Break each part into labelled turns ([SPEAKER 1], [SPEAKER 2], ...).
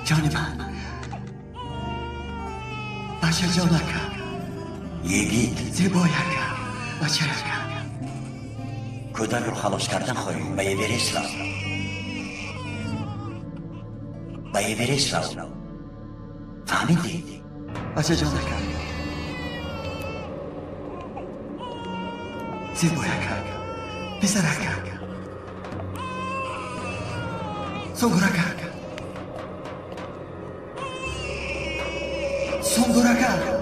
[SPEAKER 1] جان من بچه جانکم
[SPEAKER 2] یگید
[SPEAKER 1] زیبایکم بچه یکم
[SPEAKER 2] کودک رو خلاص کردن خواهیم به ایوریست رو به ایوریست رو فهمیدی؟
[SPEAKER 1] بچه جانکم زیبایکم پسرکم سنگورکم سنگورکم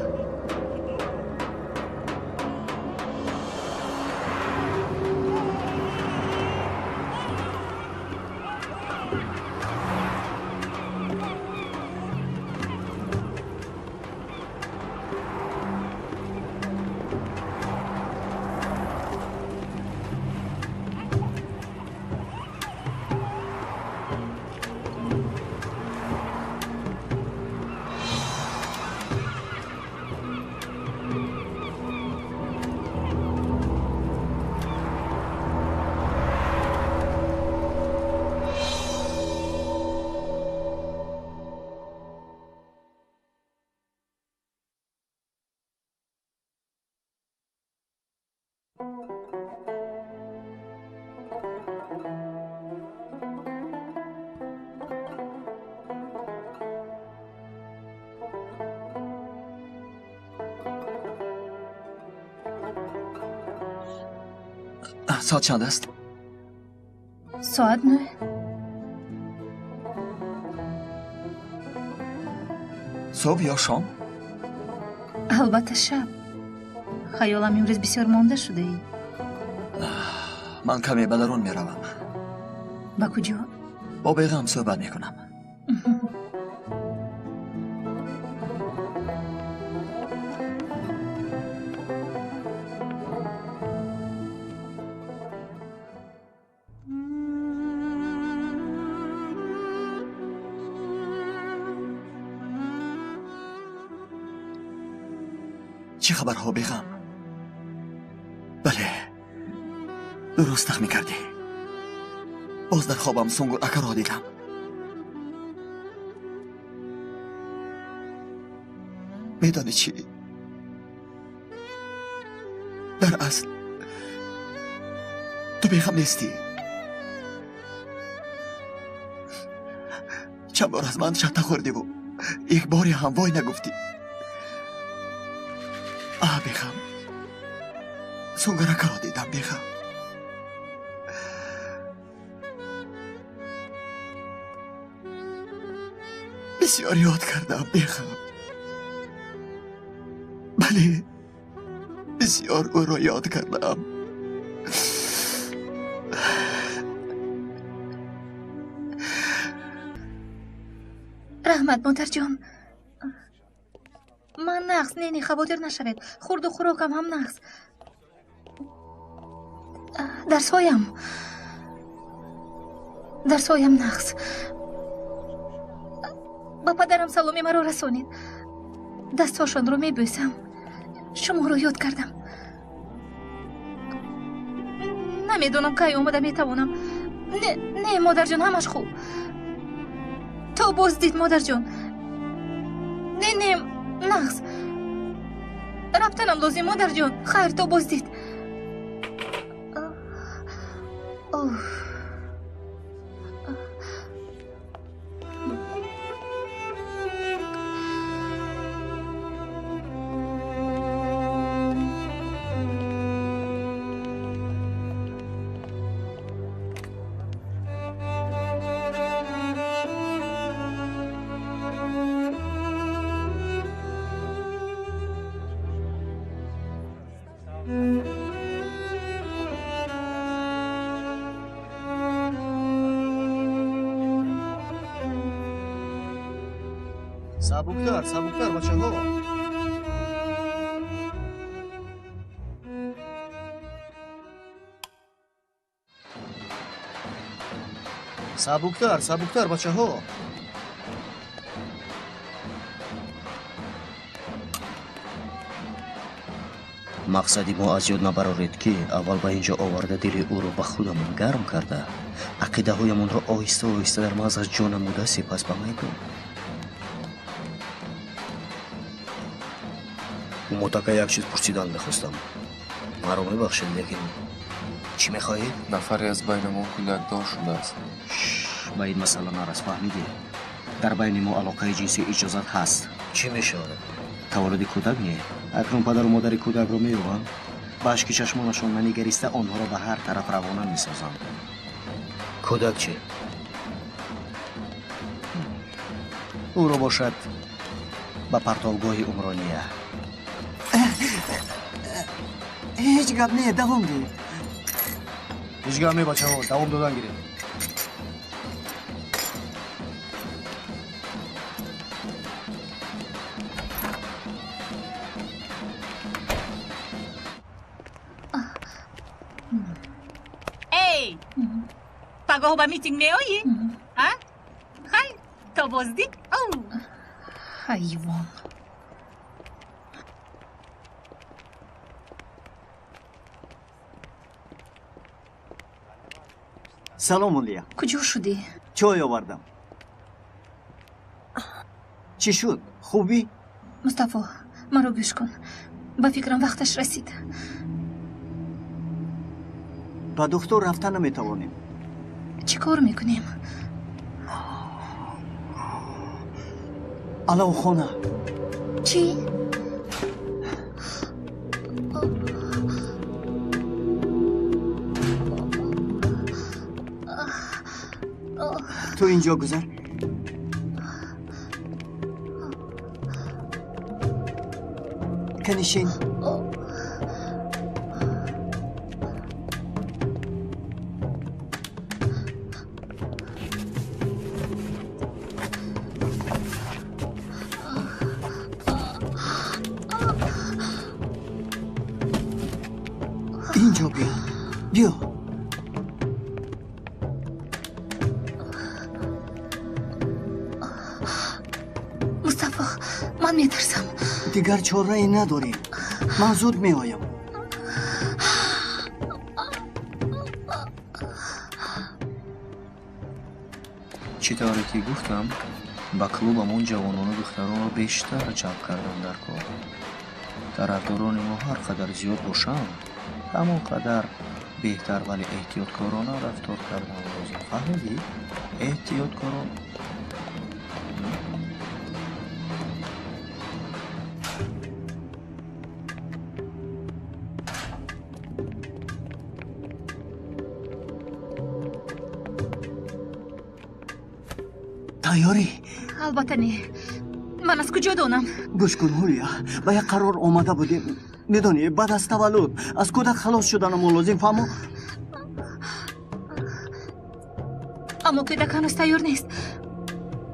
[SPEAKER 1] ساعت چند است؟
[SPEAKER 3] ساعت 9.
[SPEAKER 1] صبح یا شام؟
[SPEAKER 3] البته شب. خیالم امروز بسیار مانده شده ای.
[SPEAKER 1] من کمی به درون می روم.
[SPEAKER 3] با کجا؟
[SPEAKER 1] با بیغم صحبت می کنم. چه خبرها بیغم؟ بله درست تخمین کردی. باز در خوابم سنگور اکا را دیدم. میدانی چی؟ در اصل تو بیغم نیستی. چند بار از من شطه خوردی و یک باری هم وای نگفتی. بیغم سنگرک را دیدم بیغم. بسیار یاد کردم بیغم. بله بسیار او را یاد کردم.
[SPEAKER 3] رحمت مادر جان، من نقص نینی خواهدر نشوید. خورد و خوراکم هم نقص. درسایم نقص. با پدرم سلامی مرا رسانید. دستاشان رو میبوسم. شما رو یاد کردم. نمیدونم که اومده میتوانم. نه مادر جان همش خوب. تو بازدید مادر جان. نه نقص. رفتنم لازم مادر جان. خیر تو بازدید.
[SPEAKER 4] سبکتر بچه ها. سبکتر بچه ها.
[SPEAKER 5] مقصدی ما از یاد نبرارید که اول به اینجا آورده دل او رو به خودمون گرم کرده عقیده هایمون رو آهسته آهسته در مغزش جا نموده سپس به میدون متکا یک چیز پرسیدن میخواستم. مرا میبخشید لیکن چی میخواهید؟
[SPEAKER 4] نفری از بین ما کودکدار شده است.
[SPEAKER 5] به این مسئله نرس فهمیدی؟ در بین ما علاقه جنسی اجازت هست. چی میشود؟ تولد کودک نه. اکنون پدر و مادر کودک رو میروند با اشک چشمانشان ننگریسته آنها را به هر طرف روانه میسازند. کودک چه؟ او را باشد به پرتابگاه عمرانیه.
[SPEAKER 1] هیچ گپ نه، دوام ده.
[SPEAKER 5] هیچ گپ نه بچه ها، دوام دادن گیریم.
[SPEAKER 3] ای پگاه با میتینگ میایی؟ ها؟ خیلی تا بازدید؟ او حیوان.
[SPEAKER 1] سلام اولیا.
[SPEAKER 3] کجا شدی؟
[SPEAKER 1] چای آوردم. چی شد؟ خوبی؟
[SPEAKER 3] مصطفی مرا گوش کن. با فکرم وقتش رسید.
[SPEAKER 1] با دکتر رفتن نمیتوانیم.
[SPEAKER 3] چی کار میکنیم؟
[SPEAKER 1] علاو خانه.
[SPEAKER 3] چی؟
[SPEAKER 1] تو اینجا گذر. کنشین. اینجا بیا. بیا.
[SPEAKER 3] مصطفی من میترسم.
[SPEAKER 1] دیگر چاره ای نداریم. من زود می آیم.
[SPEAKER 5] چطوری که گفتم با کلوبمون جوانان و دختران رو بیشتر جلب کردن در کار. طرفداران ما هر قدر زیاد باشند همون قدر بهتر ولی احتیاطکارانه رفتار کردن لازم. فهمیدی؟ احتیاطکاران.
[SPEAKER 1] تیاری؟
[SPEAKER 3] البته نه. من از کجا دانم؟
[SPEAKER 1] گوش کن هولیا، به یک قرار آمده بودیم. میدونی بعد از تولد از کودک خلاص شدن ما لازم. فهمو؟
[SPEAKER 3] اما کودک هنوز تیار نیست.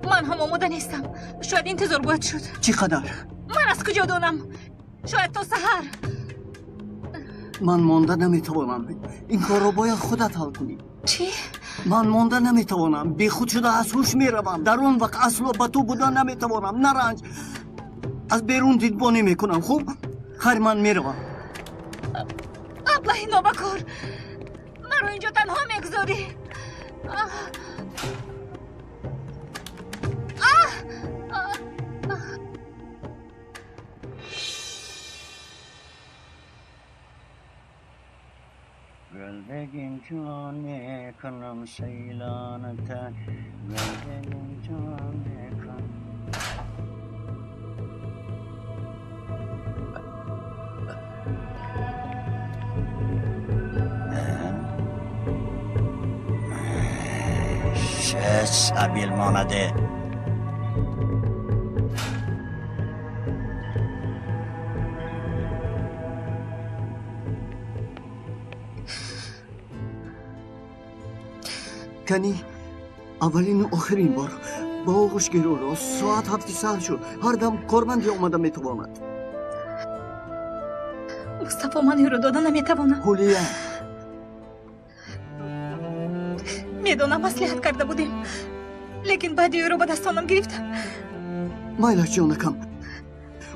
[SPEAKER 3] من هم آماده نیستم. شاید انتظار باید شد.
[SPEAKER 1] چقدر؟
[SPEAKER 3] من از کجا دانم؟ شاید تا سحر.
[SPEAKER 1] من مانده نمیتوانم. این کار رو باید خودت حل کنی.
[SPEAKER 3] چی؟
[SPEAKER 1] من مانده نمیتوانم. بی خود شده از هوش میروم. در اون وقت اصلا با تو بودن نمیتوانم. نرنج. از بیرون دیدبانی میکنم. خوب؟ خیر من میروم.
[SPEAKER 3] ابله نابکار، مرا اینجا تنها میگذاری.
[SPEAKER 5] گل بگیم جان کنم سیلانتا، گل بگیم جان کنم.
[SPEAKER 2] شش ابیل مانده.
[SPEAKER 1] کنی اولین و آخرین بار با آغوش گرو را ساعت 7 ساعت شد. هر دم کارمندی آمده میتواند.
[SPEAKER 3] مصطفی من این رو دادن نمیتوانم.
[SPEAKER 1] هولیا
[SPEAKER 3] میدونم مصلحت کرده بودیم، لیکن بعد او رو به دستانم گرفتم.
[SPEAKER 1] مایلش جانکم،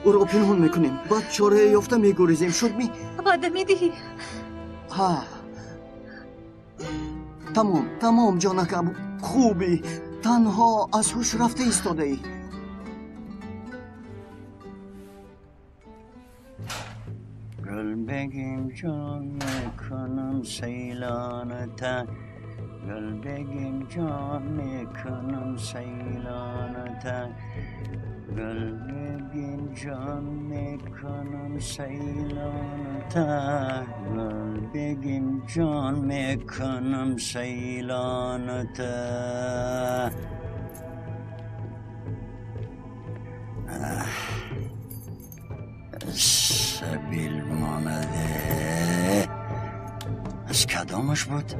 [SPEAKER 1] او را پنهان میکنیم. بعد چاره یافته میگریزیم. شد می؟
[SPEAKER 3] بعد میدهی.
[SPEAKER 1] ها تمام جانکم. خوبی. تنها از هوش رفته ایستاده ای.
[SPEAKER 2] بگیم جان میکنم سیلانتا گل بگیم جان میکنم سیلانتا گل بگیم جان میکنم سیلانتا گل بگیم جان میکنم سیلانتا سبیل مانده از کدامش بود؟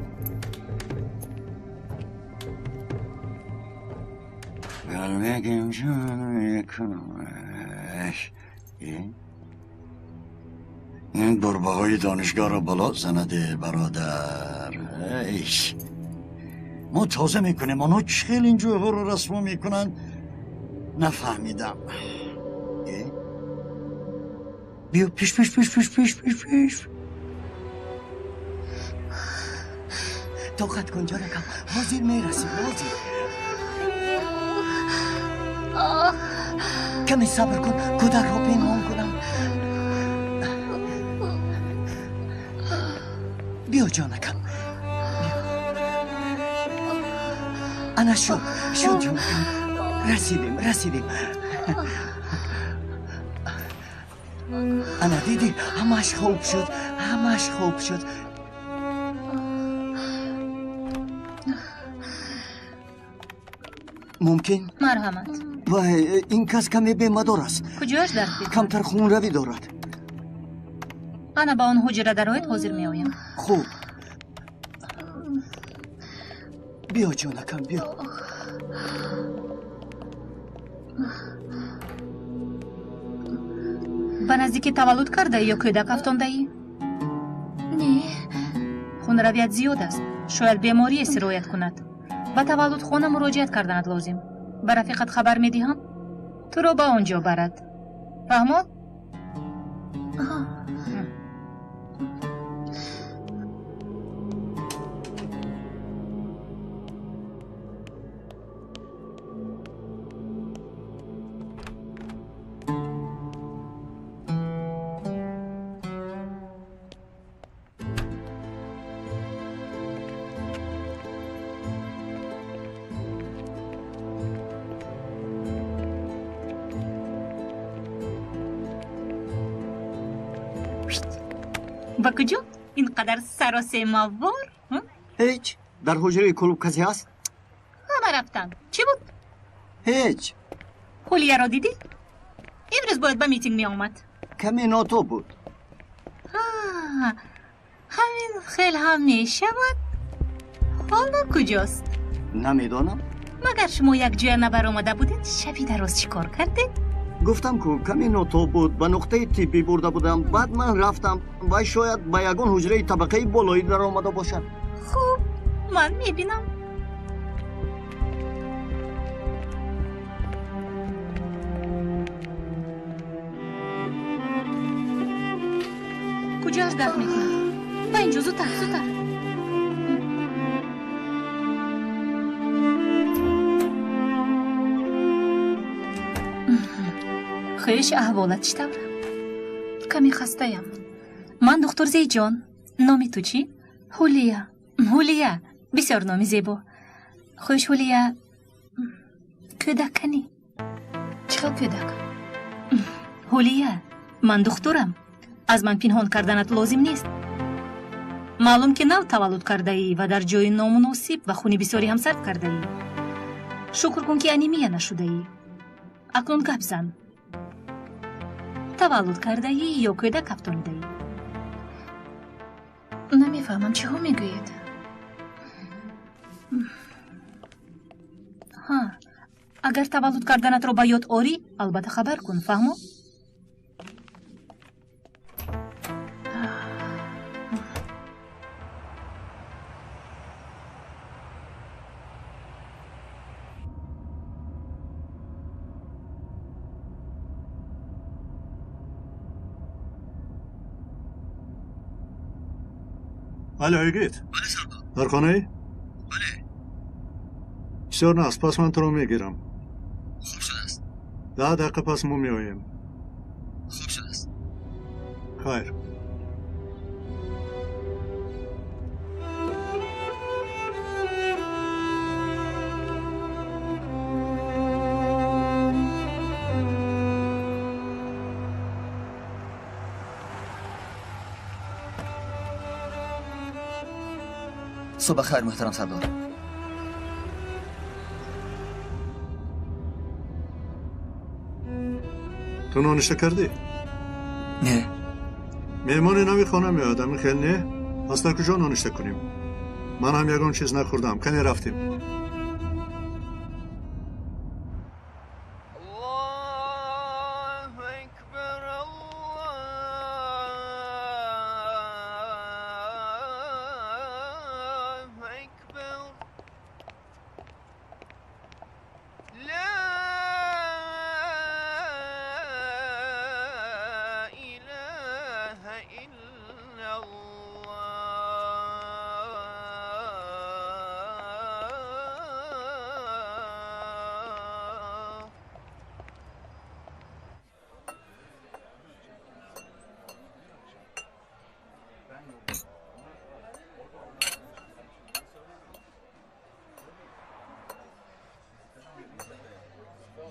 [SPEAKER 2] گل بگیم جان میکنم این گربه های دانشگاه را بالا زنده برادر ایش ما تازه میکنیم آنها چخیل این جوه رو رسمو میکنن نفهمیدم بیا پیش پیش پیش پیش پیش پیش پیش طاقت کن جانکم حاضر میرسیم حاضر کمی صبر کن کودک را پنهان کنم بیا جانکم انا شد جانکم رسیدیم انا دیدی همش خوب شد ممکن؟
[SPEAKER 3] مرحمت.
[SPEAKER 2] وای این کس کمی بیمدار است
[SPEAKER 3] کجاش درد بیدن؟
[SPEAKER 2] کمتر خون روی دارد
[SPEAKER 3] انا با اون حجره در آیت حاضر می آیم.
[SPEAKER 2] خوب بیا جانکم بیا
[SPEAKER 3] به نزدیکی تولد کرده ای یا کودک افتانده ای؟
[SPEAKER 6] نه
[SPEAKER 3] خون رویت زیاد است. شاید بیماری سرایت کند. به تولد خانه مراجعت کردنت لازم. به رفیقت خبر می دهم تو رو به آنجا برد. فهمو؟ با کجا؟ اینقدر سراسه موار؟
[SPEAKER 2] هیچ در حجره کلوب کسی هست؟
[SPEAKER 3] همه رفتن. چی بود؟
[SPEAKER 2] هیچ
[SPEAKER 3] خولیه را دیدی؟ امروز باید به میتینگ می آمد.
[SPEAKER 2] کمی ناتو بود
[SPEAKER 3] همین خیلی هم می شود. حالا کجاست؟
[SPEAKER 2] نمیدانم
[SPEAKER 3] مگر شما یک جای نبر آمده بودید شبی دراز چی کار کردید؟
[SPEAKER 2] گفتم که کمی ناتو بود به نقطه تیپی برده بودم بعد من رفتم و شاید به یگان حجره طبقه بالایی در آمده باشد
[SPEAKER 3] خوب من میبینم. کجاش درد میکنه؟ با اینجا زودتر خیش احوالت چطوره؟ کمی خسته‌ام. من دکتر زیجان. نامی تو چی؟ هولیا بسیار نامی زیبا. خوش هولیا کودک کنی؟ چقدر کودک؟ هولیا من دکترم. از من پنهان کردنت لازم نیست. معلوم که نو تولد کرده ای و در جای نامناسب و خونی بسیاری هم صرف کرده ای. شکر کن که انیمیا نشده ای. اکنون گپ زن. تولد کرده ای یا کودک افتانیده ای؟ نمیفهمم چه ها میگوید. اگر تولد کردنت رو با یاد آری البته خبر کن. فهمو؟
[SPEAKER 7] بله ایگیت در خانه ای؟
[SPEAKER 2] بله
[SPEAKER 7] بسیار نه پس من تو رو میگیرم.
[SPEAKER 2] خوب شده است
[SPEAKER 7] 10 دقیقه پس ما میاییم.
[SPEAKER 2] خوب شده است
[SPEAKER 7] خیر
[SPEAKER 1] صبح خیر محترم سردار.
[SPEAKER 7] تو نانشته کردی؟
[SPEAKER 1] نه.
[SPEAKER 7] مهمانی نوی خانه میاد همین خیلی نه؟ پس در کجا نانشته کنیم؟ من هم یگان چیز نخوردم کنی رفتیم.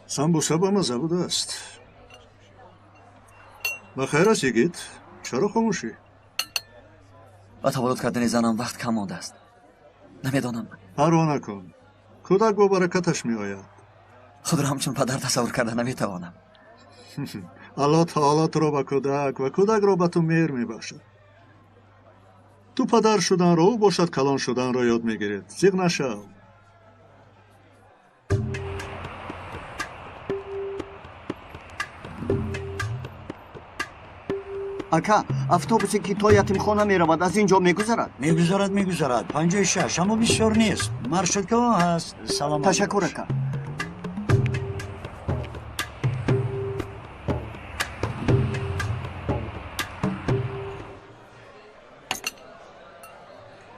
[SPEAKER 7] سمبوسه با مزه بود است. بخیر است یگید؟ چرا خاموشی؟
[SPEAKER 1] با تولد کردن زنم وقت کم مانده است. نمیدانم.
[SPEAKER 7] پروا نکن. کودک با برکتش می آید.
[SPEAKER 1] خود را همچون پدر تصور کرده نمیتوانم.
[SPEAKER 7] الله تعالی تو را به کودک و کودک را به تو مهر می بخشد. تو پدر شدن را او باشد کلان شدن را یاد می گیرید. زیغ نشو.
[SPEAKER 8] اکا افطوبوسی که تا یتیمخانه میرود از اینجا میگذرد؟
[SPEAKER 2] میگذرد 56 اما بسیار نیست. مرشدگاه هست. سلام.
[SPEAKER 8] تشکر اکا.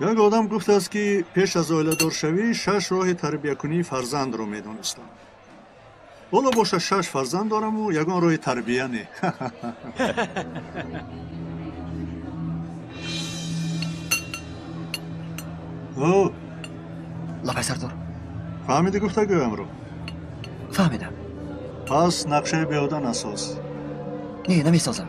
[SPEAKER 7] یک آدم گفت است که پیش از اوله دار شوی 6 راه تربیت کنی فرزند رو میدونستم. اولا باشه 6 فرزند دارم و یگان راه تربیه نه. او
[SPEAKER 1] لبای سردار.
[SPEAKER 7] فهمیدی گفتگویم رو؟
[SPEAKER 1] فهمیدم.
[SPEAKER 7] پس نقشه بیهوده نساز.
[SPEAKER 1] نه نمیسازم.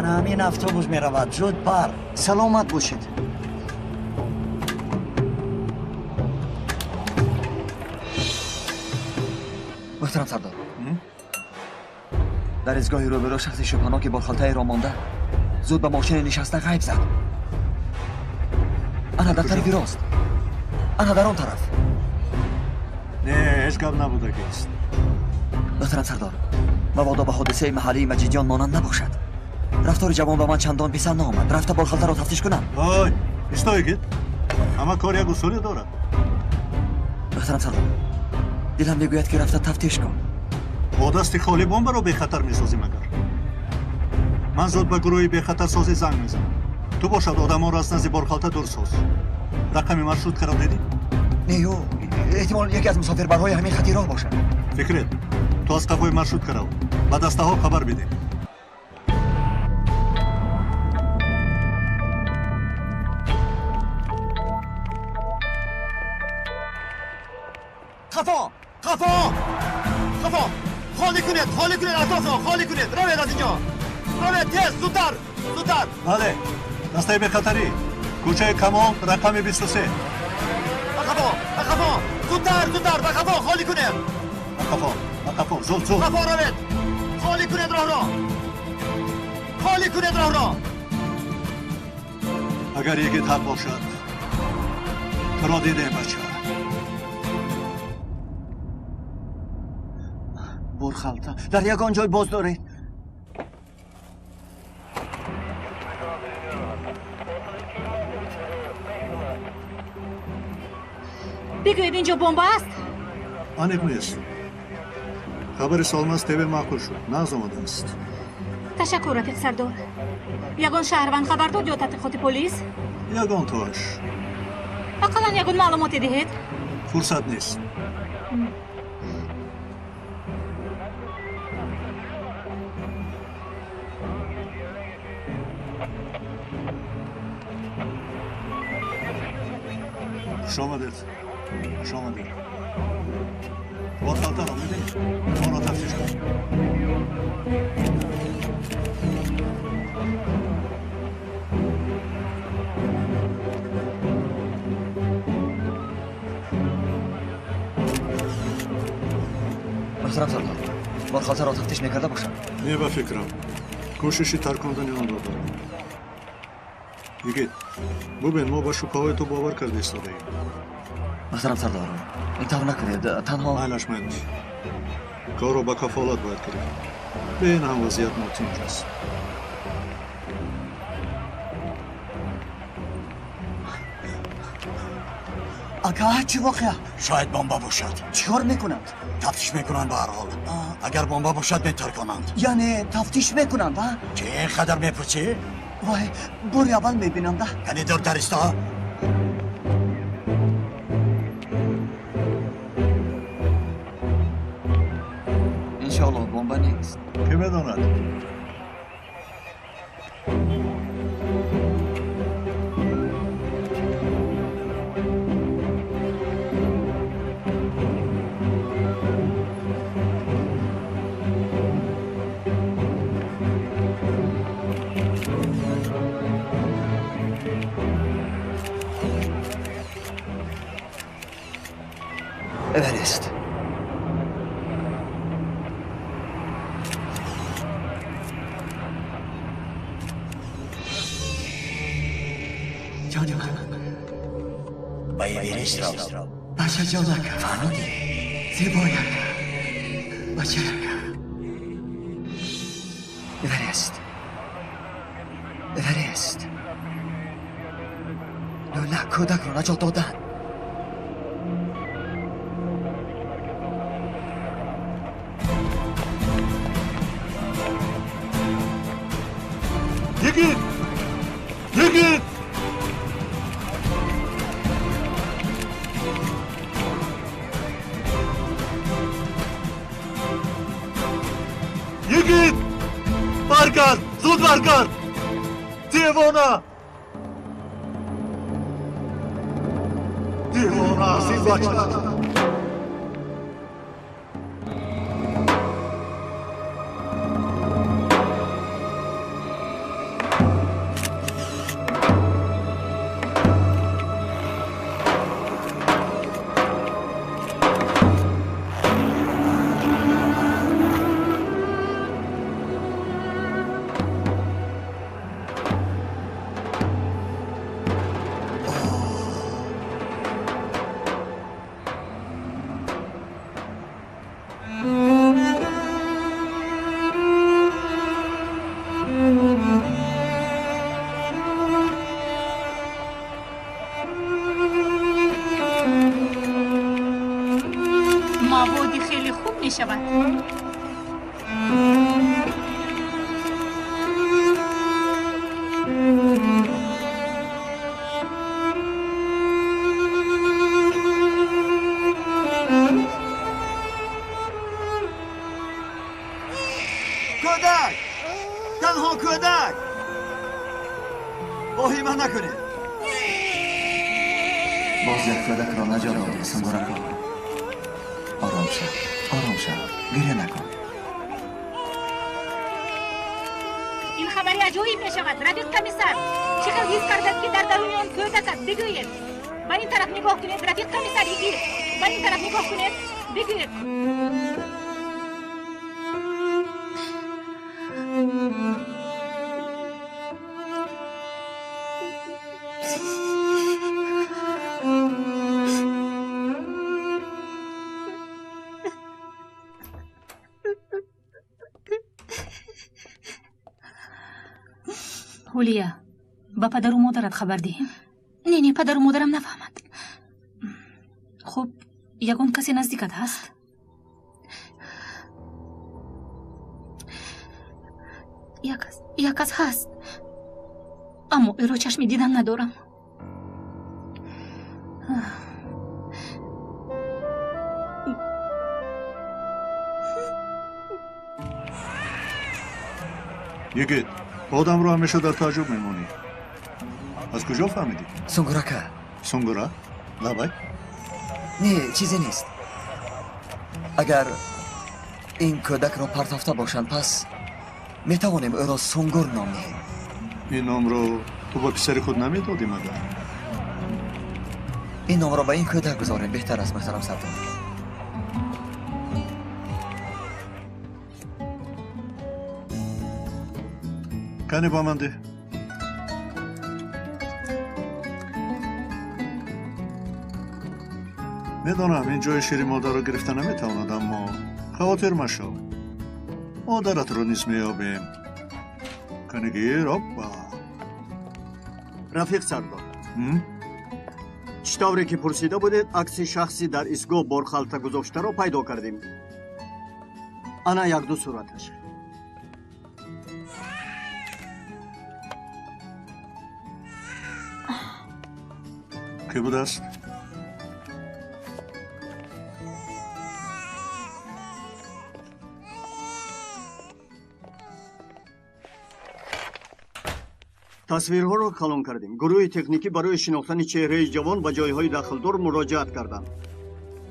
[SPEAKER 2] همین اتوبوس می رود. زود پر.
[SPEAKER 8] سلامت باشید.
[SPEAKER 1] محترم سردار. در ایستگاه روبرو شخص شبهناکی با خالتای را مانده زود به ماشین نشسته غیب زد. آنها در طرفی راست. آنها در آن طرف.
[SPEAKER 7] نه هیچ گپ نبوده است.
[SPEAKER 1] محترم سردار، مبادا به حادثه محلی مجیدیان مانند نباشد. رفتار جوان به من چندان پسند نآمد. رفته بالخالته را تفتیش کنم.
[SPEAKER 7] وای ایستایید. اما کار یک اصولی دارد.
[SPEAKER 1] محترم سردار، دلم میگوید که رفته تفتیش کن.
[SPEAKER 7] با دست خالی بمب را به خطر میسازیم اگر. من زود به گروهی به خطر سازی زنگ میزنم. تو باشد آدمان را از نزد بالخالته دور ساز. رقم مرشود قرار دیدی؟
[SPEAKER 1] نیو، احتمال یکی از مسافربرهای همین خطی راه باشد.
[SPEAKER 7] فکرت تو از قفای مرشود قرار و دسته ها خبر بده.
[SPEAKER 8] خفا خالی کنید اطراف را خالی کنید. روید از اینجا. روید تیز زودتر.
[SPEAKER 7] بله دسته به خطری کوچه کمان رقم 23.
[SPEAKER 8] خفا زودتر به خفا خالی کنید.
[SPEAKER 7] خفا زود
[SPEAKER 8] خفا روید. خالی کنید راه را.
[SPEAKER 7] اگر یکی حق باشد تو را دیده بچه.
[SPEAKER 8] برخالته در یگان جای باز دارید.
[SPEAKER 6] بگوید اینجا بمب است؟
[SPEAKER 7] آنیق نیست. خبر سالماز تیوه معقول شد. ناز آمده است.
[SPEAKER 6] تشکر رفیق سردار. یگان شهروند خبر داد یا تحقیقات پلیس؟
[SPEAKER 7] یگان توش.
[SPEAKER 6] ақалан ягон маълумоте диҳед?
[SPEAKER 7] фурсат нест. хуш омадед. хуш омадед. борхалтаро мебинед? онро тафтиш кунед.
[SPEAKER 1] محترم سردار بارخالتر را تفتیش میکرده باشم.
[SPEAKER 7] не ба фикрам. кӯшиши таркондани онро дорам. یگید бубин мо ба шубҳаҳои ту бовар карда истодаем.
[SPEAKER 1] محترم سردار این طور نکنید. تنها
[SPEAKER 7] майлаш майлаш. корро ба кафолат бояд гирифт. бе ин ҳам вазъият нотинҷ аст.
[SPEAKER 1] اگه چی واقعا
[SPEAKER 2] شاید بمب باشد.
[SPEAKER 1] چیکار میکنند؟
[SPEAKER 2] تفتیش میکنند به هر حال. اگر بمب باشد میترکانند.
[SPEAKER 1] یعنی تفتیش میکنند ها؟
[SPEAKER 2] چه اینقدر میپرسی؟
[SPEAKER 1] وای بوری اول میبینم ده.
[SPEAKER 2] یعنی دورتر است؟
[SPEAKER 5] иншоалло бомба нест.
[SPEAKER 7] ки медонад?
[SPEAKER 1] اورست. جانم
[SPEAKER 2] به ایوریست را.
[SPEAKER 1] باشه جانک
[SPEAKER 2] فهمیدی؟
[SPEAKER 1] زیباید باشه اورست اورست نه کودک رو نجات دادن.
[SPEAKER 7] یگید یگید یگید برگرد زود برگرد دیوانه دیوانه است این بچه.
[SPEAKER 6] маводи хеле хуб мешавад.
[SPEAKER 8] کودک تنها کودک واهمه نکنید.
[SPEAKER 1] باز یک کودک را نجات دادی سنگورکا. آرام شو گریه نکن.
[SPEAKER 6] این خبری عجیب میشود. رفیق کمیسر چقدر حس کردید که در درون آن کودک است؟ بگویید. به این طرف نگاه کنید. رفیق کمیسر یگید به این طرف نگاه کنید. بگویید. هولیا با پدر و مادرت خبر دهیم؟ نه پدر و مادرم نفهمد. خب یگان کسی نزدیکت هست؟ یک کس هست اما او را چشمی دیدن ندارم.
[SPEAKER 7] یگید آدم رو همیشه در تعجب میمونی. از کجا فهمیدی؟
[SPEAKER 1] سونگراکا.
[SPEAKER 7] سونگرا؟ لبای؟
[SPEAKER 1] نه چیزی نیست. اگر این کودک را پرتافته باشند پس میتوانیم او را سونگور نام دهیم.
[SPEAKER 7] این نام رو تو با پسر خود نمیدادی مگر؟
[SPEAKER 1] این نام را به این کودک گذاریم بهتر است محترم سردار.
[SPEAKER 7] کنی با من ده. میدانم این جای شیری مادر رو گرفته نمیتواند اما خاطر مشو. مادرت رو نیز میابیم. کنگیر اپا.
[SPEAKER 8] رفیق سردار چطوری که پرسیده بودید عکس شخصی در ایستگاه برخالتا گذاشته رو پیدا کردیم. انا یک دو صورتش.
[SPEAKER 7] کی بود است؟
[SPEAKER 8] تصویرها رو کلان کردیم. گروه تکنیکی برای شناختن چهره جوان به جایهای داخلدار مراجعت کردند.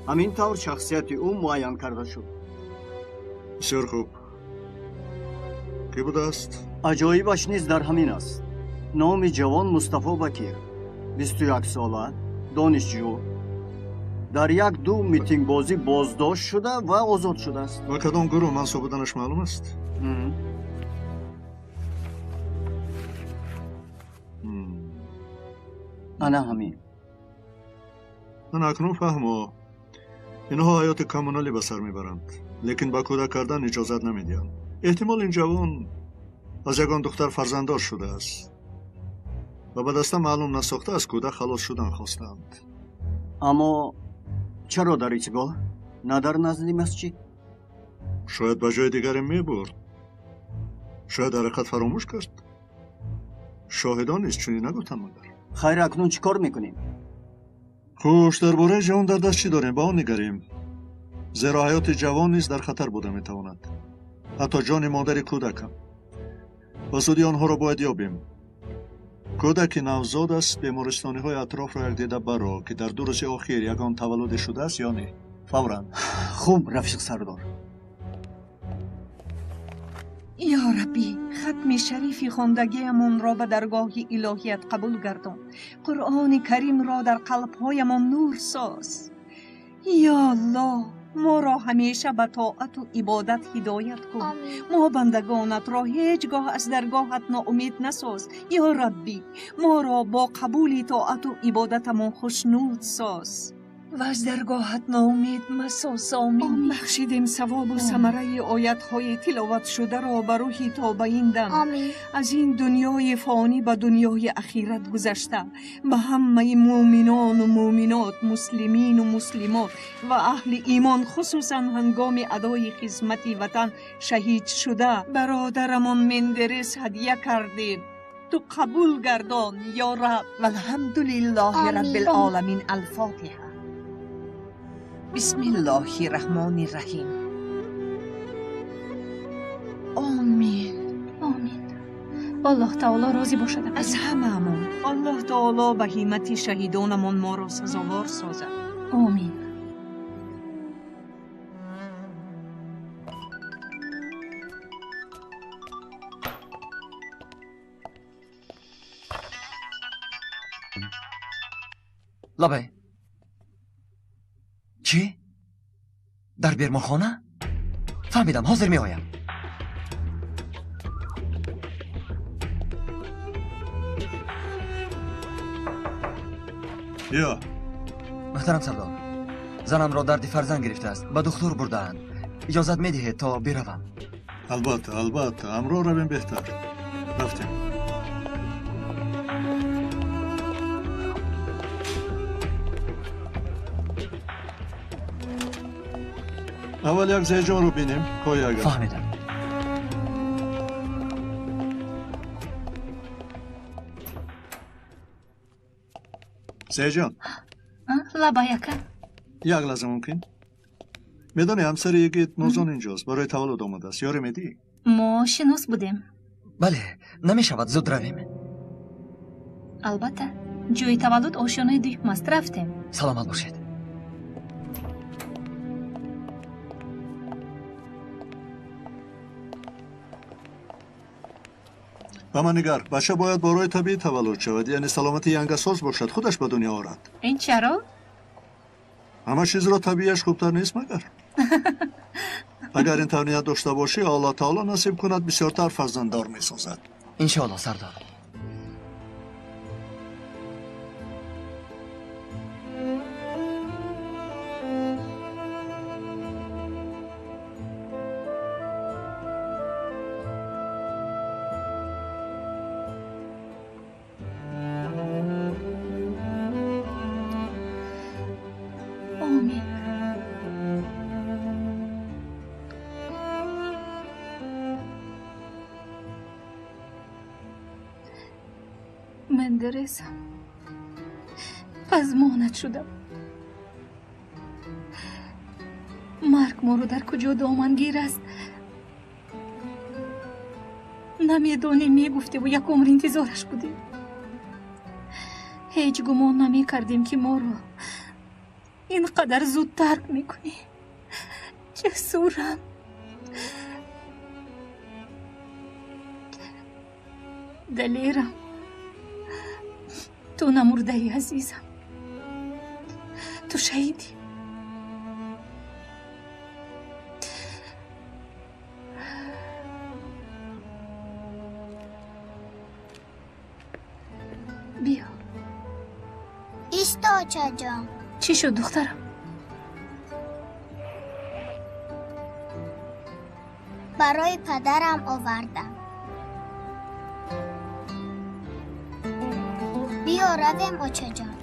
[SPEAKER 8] همین طور شخصیت او معین کرده شد.
[SPEAKER 7] بسیار خوب. کی بود است؟
[SPEAKER 8] عجایبش نیز در همین است. نام جوان مصطفی بکیر، 21 ساله، دانشجو. در یک دو میتینگ بازی بازداشت شده و آزاد شده است.
[SPEAKER 7] و کدام گروه منصوب بودنش معلوم است؟
[SPEAKER 8] انا همین.
[SPEAKER 7] من اکنون فهمو اینها حیات کامونالی به سر میبرند لیکن با کودک کردن اجازت نمیدهند. احتمال این جوان از یگان دختر فرزنددار شده است و به دست معلوم نساخته از کودک خلاص شدن خواستند.
[SPEAKER 8] اما چرا در ایستگاه؟ نه در نزد مسجد؟
[SPEAKER 7] شاید به جای دیگری میبرد. شاید حرکت فراموش کرد. شاهدان نیست چونی نگفتن مگر.
[SPEAKER 8] خیر اکنون چی کار میکنیم؟
[SPEAKER 7] خوش درباره جوان در دست چی داریم؟ با آن نگریم. زیرا حیات جوان نیز در خطر بوده میتواند. حتی جان مادر کودک هم. و زودی آنها را باید یابیم. کودک نوزاد است. بیمارستانی های اطراف را یک دیده برو که در 2 روز اخیر یگان تولد شده است یا نه. فوراً.
[SPEAKER 8] خوب رفیق سردار.
[SPEAKER 9] یا ربی ختم شریفی خواندگیمان را به درگاه الهیت قبول گردان. قرآن کریم را در قلبهایمان نور ساز. یا الله ما را همیشه به طاعت و عبادت هدایت کن. ما بندگانت را هیچگاه از درگاهت ناامید نساز. یا ربی ما را با قبول طاعت و عبادتمان خوشنود ساز و از درگاهت ناامید مساز. آمین. بخشیدیم ثواب و ثمره آیت‌های تلاوت شده را بر روحی تا به این دم از این دنیای فانی به دنیای اخیرت گذشته به همه مؤمنان و مؤمنات، مسلمین و مسلمات و اهل ایمان خصوصا هنگام ادای خدمت وطن شهید شده برادرمان مندرس هدیه کردیم. تو قبول گردان یا رب. والحمدلله رب العالمین. الفاتحه. بسم الله الرحمن الرحیم. آمین.
[SPEAKER 3] آمین. الله تعالی راضی باشد.
[SPEAKER 9] از هممون الله تعالی به همت شهیدانمان ما را سزاوار سازد.
[SPEAKER 3] آمین.
[SPEAKER 1] لبه چی؟ در بیرمانخانه؟ فهمیدم حاضر می آیم.
[SPEAKER 7] یا
[SPEAKER 1] محترم سردار زنم را دردی فرزند گرفته است. به دکتر برده‌اند. اجازت می دهید تا بروم؟
[SPEAKER 7] البته امرو رویم بهتر. رفتیم. اول یک زیجان رو بینیم. کوی اگر
[SPEAKER 1] فهمیدم.
[SPEAKER 7] زیجان
[SPEAKER 3] лаба яка.
[SPEAKER 7] як лаҳза мумкин медони ҳамсари йигит нозон инҷост барои таваллуд омадааст ёре медиҳӣ
[SPEAKER 3] мо шинос будем.
[SPEAKER 1] бале намешавад зуд равем
[SPEAKER 3] албатта ҷои таваллуд ошёнаи дуюм аст. рафтем.
[SPEAKER 1] саломат бошед
[SPEAKER 7] ба ман нигар бача бояд бо роҳи табиӣ таваллуд шавад яъне саломати янгасоз бошад худаш ба дунё орад
[SPEAKER 3] ин чаро?
[SPEAKER 7] ҳама чизро табиияш хубтар нест магар агар ин тавният дошта бошӣ аллоҳ таоло насиб кунад бисёртар фарзанддор месозад
[SPEAKER 1] иншоалло сардор
[SPEAKER 3] آمین. من درسم پزمانت شدم. مرگ ما رو در کجا دامنگیر است نمیدونیم. میگفته و یک عمر انتظارش بودیم. هیچ گمان نمی کردیم که ما رو اینقدر زود ترک میکنی. جسورم. دلیرم. تو نمرده ای عزیزم. تو شهیدی. بیا.
[SPEAKER 10] ایستا چجا.
[SPEAKER 3] چی شد دخترم؟
[SPEAKER 10] برای پدرم آوردم. بیا رویم اوچه جان.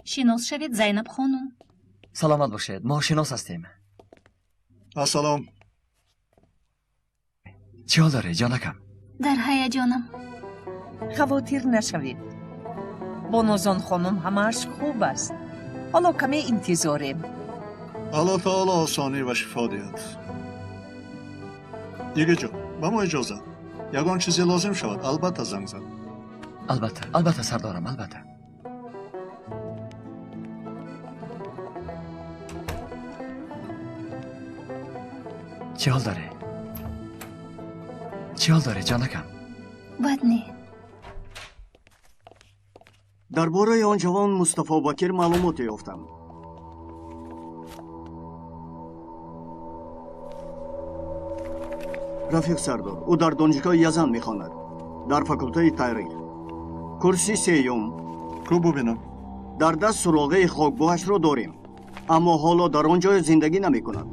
[SPEAKER 3] شناس شوید زینب خانم.
[SPEAKER 1] саломат бошед мо шинос ҳастем
[SPEAKER 7] ассалом
[SPEAKER 1] чӣ ҳол доред ҷонакам
[SPEAKER 3] در هیجانم.
[SPEAKER 9] خواطر نشوید. با نازان خانم همش خوب است. حالا کمی انتظاریم.
[SPEAKER 7] аллоҳ таоло осонӣ ва шифо диҳад йигитҷон ба мо иҷозат ягон чизе лозим шавад албатта занг зан
[SPEAKER 1] албатта сардорам албатта чӣ ҳол доред ҷонакам
[SPEAKER 3] بد نی.
[SPEAKER 8] дар бораи он ҷавон Мустафо Бакир маълумоте ёфтам. рафиқ сардор ӯ дар донишгоҳи язан мехонад дар факултаи таърих курси сеюм
[SPEAKER 7] кӯ бубинам
[SPEAKER 8] дар даст суроғаи хокбоҳашро дорем аммо ҳоло дар он ҷо зиндагӣ намекунад.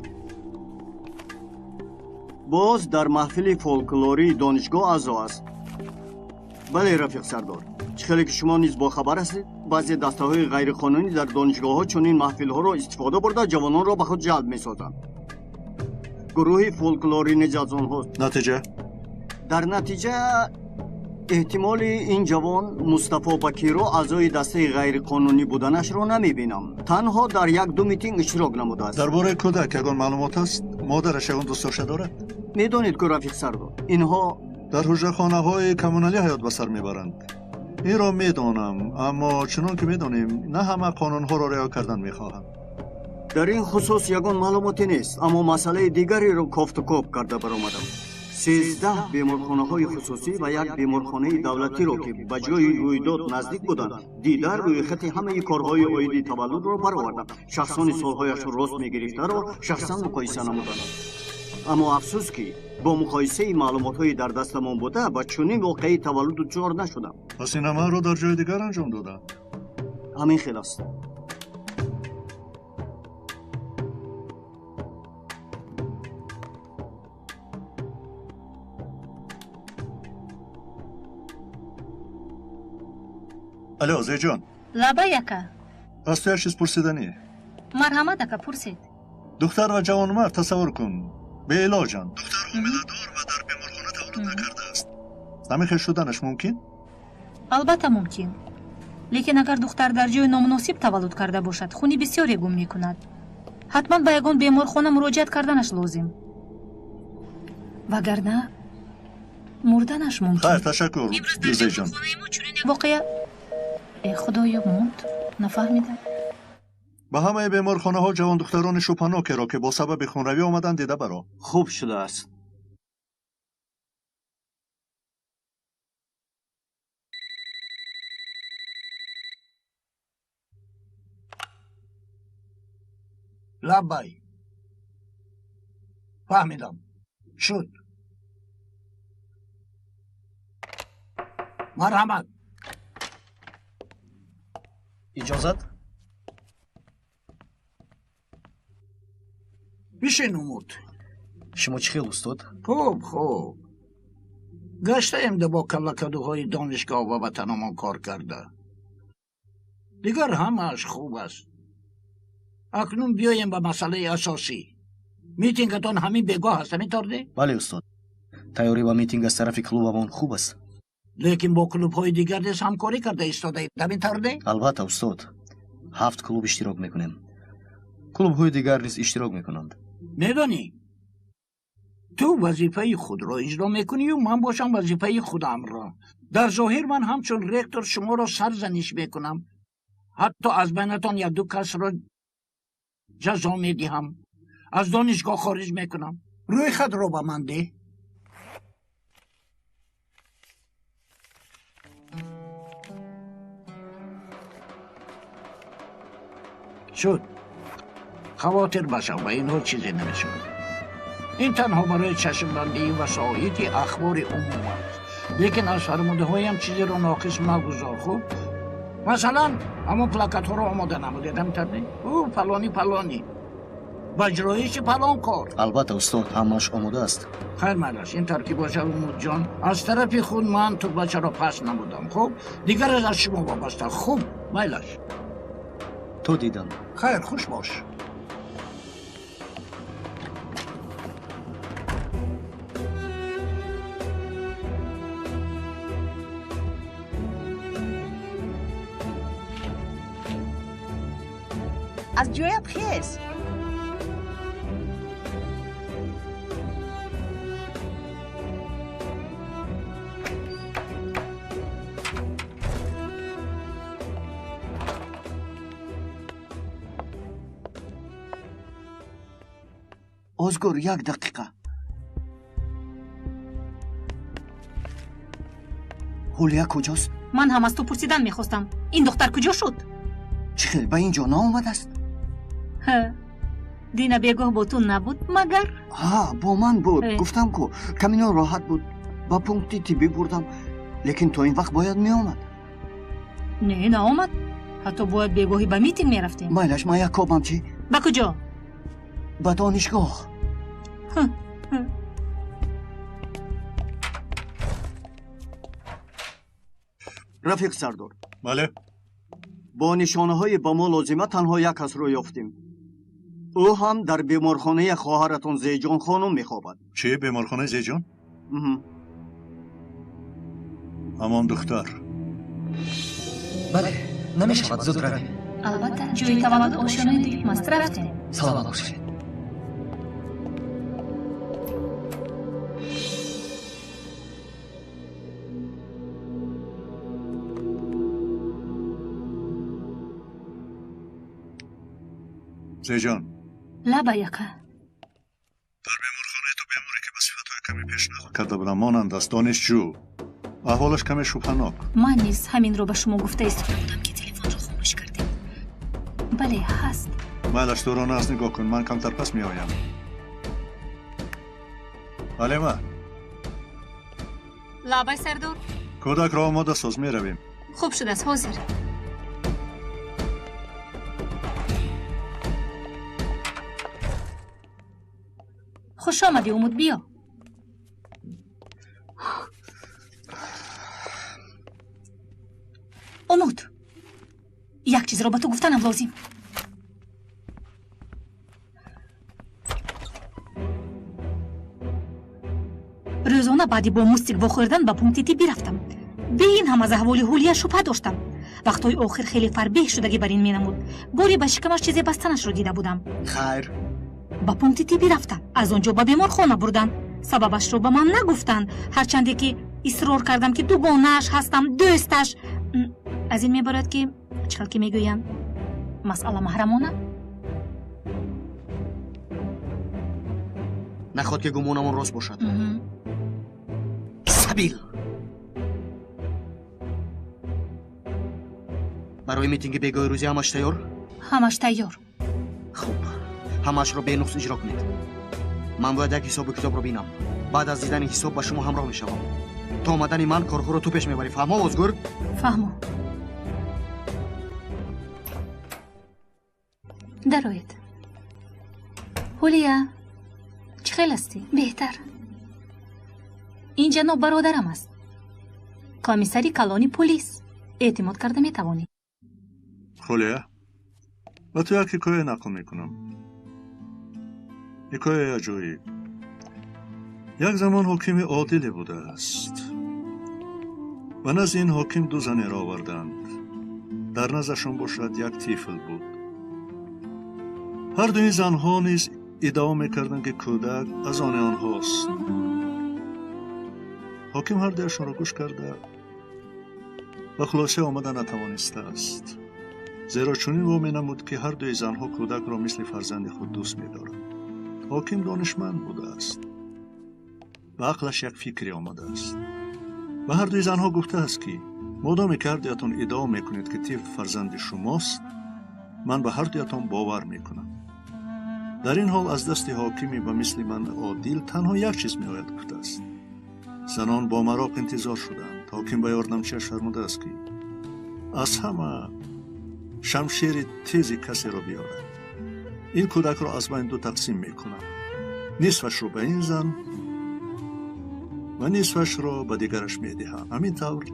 [SPEAKER 8] боз дар маҳфили фолклории донишгоҳ аъзо аст. бале рафиқ сардор чӣ хеле ки шумо низ бохабар ҳастед баъзе дастаҳои ғайриқонунӣ дар донишгоҳҳо чунин маҳфилҳоро истифода бурда ҷавононро ба худ ҷалб месозанд. гурӯҳи фолклорӣ низ аз онҳост.
[SPEAKER 7] натиҷа
[SPEAKER 8] дар натиҷа эҳтимоли ин ҷавон Мустафо Бакирро аъзои дастаи ғайриқонунӣ буданашро намебинам. танҳо дар як-ду митинг иштирок намудааст.
[SPEAKER 7] дар бораи кӯдак ягон маълумот ҳаст модараш ягон дӯстдошта дорад
[SPEAKER 8] медонед ку рафиқ сардор инҳо
[SPEAKER 7] дар ҳуҷрахонаҳои коммуналӣ ҳаёт ба сар мебаранд инро медонам аммо чунон ки медонем на ҳама қонунҳоро риоя кардан мехоҳанд
[SPEAKER 8] дар ин хусус ягон маълумоте нест аммо масъалаи дигареро кофтукоп карда баромадам. 13 беморхонаҳои хусусӣ ва як беморхонаи давлатиро ки ба ҷои рӯйдод наздик буданд дида рӯйхати ҳамаи корҳои оиди таваллудро баровардам. шахсони солҳояшро рост мегирифтаро шахсан муқоиса намуданд. аммо афсус ки бо муқоисаи маълумотҳои дар дастамон буда ба чунин воқеаи таваллуд дучор нашудам.
[SPEAKER 7] пас ин амалро дар ҷои дигар анҷом доданд
[SPEAKER 8] ҳамин хел аст.
[SPEAKER 7] алё зеҷон,
[SPEAKER 3] лаба яка
[SPEAKER 7] аз ту як чиз пурсидание.
[SPEAKER 3] марҳамат ака пурсед.
[SPEAKER 7] духтар ва ҷавонмард тасаввур кун беилоҷанд. духтар омиладор ва дар беморхона таваллуд накардааст. намехел шуданаш мумкин?
[SPEAKER 3] албатта мумкин, лекин агар духтар дар ҷои номуносиб таваллуд карда бошад хуни бисёре гум мекунад. ҳатман ба ягон беморхона муроҷиат карданаш лозим, вагарна мурданаш мумкин.
[SPEAKER 7] хайр ташаккур зеҷон.
[SPEAKER 3] воқеа худоё монд нафаҳмидам.
[SPEAKER 7] ба ҳамаи беморхонаҳо ҷавондухтарони шубҳанокеро ки бо сабаби хунравӣ омаданд дида баро.
[SPEAKER 8] хуб шудааст.
[SPEAKER 11] لبای فهمیدم شد مرحمت
[SPEAKER 5] иҷозат.
[SPEAKER 11] بشین امود
[SPEAKER 5] шумо чӣ хел устод?
[SPEAKER 11] خوب گشتیم ده با کلکدوهای دانشگاه و وطنمان کار کرده دیگر همه‌اش خوب است اکنون بیایم به مسئله اساسی میتینگتان همین بگاه هست می‌تارده؟
[SPEAKER 5] бале устод, тайёрӣ ба митинг аз тарафи клубамон хуб аст.
[SPEAKER 11] لیکن با کلوب‌های دیگر نیز همکاری کرده ایستاده نمی‌تارده؟
[SPEAKER 5] албатта устод, 7 клуб иштирок мекунем. клубҳои дигар низ иштирок мекунанд.
[SPEAKER 11] میدانی تو وظیفه خود را اجرا میکنی و من باشم وظیفه خودم را. در ظاهر من همچون رکتور شما را سرزنش میکنم، حتی از بینتان یک دو کس را جزا میدهم، از دانشگاه خارج میکنم. روی خود را به من ده. شد خواطر باشم و اینها چیزی نمیشود. این تنها برای چشم بندی و سایت اخبار عموم است، لیکن از فرموده هایم چیزی را ناقص مگذار. خوب مثلا همون پلاکت ها را آماده نمودید می‌تونی؟ او فلانی با اجرایش فلان کار.
[SPEAKER 5] албатта устод, ҳамааш омода аст.
[SPEAKER 11] خیر مالش این ترکیب باشه امود جان. از طرف خود من تو بچه را پس نمودم. خوب دیگر از شما وابسته. خوب مالش
[SPEAKER 5] то дидам.
[SPEAKER 11] خیر خوش باش.
[SPEAKER 9] از جایت خیز.
[SPEAKER 8] озгур як дақиқа. ҳулия куҷост?
[SPEAKER 3] ман ҳам аз ту пурсидан мехостам, ин духтар куҷо шуд?
[SPEAKER 8] чӣ хел ба ин ҷо наомадааст?
[SPEAKER 3] дина бегоҳ бо ту набуд магар?
[SPEAKER 8] ҳа, бо ман буд. гуфтам ку камино роҳат буд. ба пункти тиббӣ бурдам, лекин то ин вақт бояд меомад.
[SPEAKER 3] не наомад. ҳатто бояд бегоҳӣ ба митинг мерафтем.
[SPEAKER 8] майлаш, ман як кобам чӣ?
[SPEAKER 3] ба куҷо?
[SPEAKER 8] ба донишгоҳ. рафиқ сардор.
[SPEAKER 7] бале.
[SPEAKER 8] бо нишонаҳои ба мо лозима танҳо як касро ёфтем. ӯ ҳам дар беморхонаи хоҳаратон зеҷон хонум мехобад.
[SPEAKER 7] чӣ, беморхонаи зеҷон? ҳамон духтар.
[SPEAKER 5] бале, намешавад зуд равем.
[SPEAKER 3] албатта ҷои таваллуд ошёнаи дилм аст. рафтем.
[SPEAKER 5] саломат бошед.
[SPEAKER 7] зеҷон,
[SPEAKER 3] лаба яка.
[SPEAKER 7] дар беморхонаи ту беморе ки ба сифатҳои каме пешнаҳод карда будам монанд аст донишҷӯ. аҳволаш каме шубҳанок.
[SPEAKER 3] ман низ ҳаминро ба шумо гуфта истода будам ки телефонро хомӯш кардем. бале ҳаст.
[SPEAKER 7] майлаш дурона аст нигоҳ кун, ман камтар пас меоям. алема,
[SPEAKER 3] лабай сардор.
[SPEAKER 7] кӯдакро омода соз, меравем.
[SPEAKER 3] хуб шудааст, ҳозир. хуш омадӣ умуд, биё. умуд, چیزی رو با تو گفتنم لازم. روزانه بعدی با موسیقی خوردن به پونکت تی بیرفتم. به این هم از احوال هولیا شبهه داشتم. وقتای آخر خیلی فربه شدگی بر این مینمود. باری به شکمش چیزی بستنش رو دیده بودم.
[SPEAKER 1] خیر
[SPEAKER 3] با پونکت تی بیرفتم. از اونجا به بیمار خانه بردن. سببش رو به من نگفتن. هرچندی که اصرار کردم که دوگانه‌اش هستم، دوستش. از این میبارد که چقدر که میگویم مسئله محرمانه.
[SPEAKER 5] نخواد که گمونمون راست باشد. سبیل برای میتینگ بگاه روزی همش تیار؟
[SPEAKER 3] همش تیار.
[SPEAKER 5] خوب، همش رو به نقص اجرا کنید. من باید یک حساب و کتاب رو بینم. بعد از دیدن حساب با شما همراه میشوم. تا آمدن من کارخور رو تو پیش میبری. فهمو ازگرد؟
[SPEAKER 3] فهمو. درایید. هولیا چه خیل هستی؟ بهتر. این جناب برادرم است. کمیسری کلانی پلیس. اعتماد کرده میتوانی.
[SPEAKER 7] خولیا با تو یک حکایه نقل میکنم. حکایه عجایب. یک زمان حکیم عادلی بوده است و نزد این حکیم دو زنی را آوردند. در نزدشان باشد یک طفل بود. هر دوی زنها نیز ادعا میکردند که کودک از آن آنهاست. حکیم هر دویشان را گوش کرده و خلاصه آمدن نتوانسته است، زیرا چنین وامی نمود که هر دوی زنها کودک را مثل فرزند خود دوست می‌دارند. حکیم دانشمند بوده است و عقلش یک فکری آمده است و هر دوی زنها گفته است که مادامی که هر دویتان ادعا میکنید که طفل فرزند شماست، من به هر دویتان باور میکنم. در این حال از دست حاکمی و مثل من عادل تنها یک چیز میآید گفته است. زنان با مراق انتظار شدند. حاکم به یاردمچیش فرموده است که از همه شمشیر تیزی کسی را بیارد. این کودک را از بین دو تقسیم میکنم. نصفش را به این زن و نصفش را به دیگرش میدهم. همین طور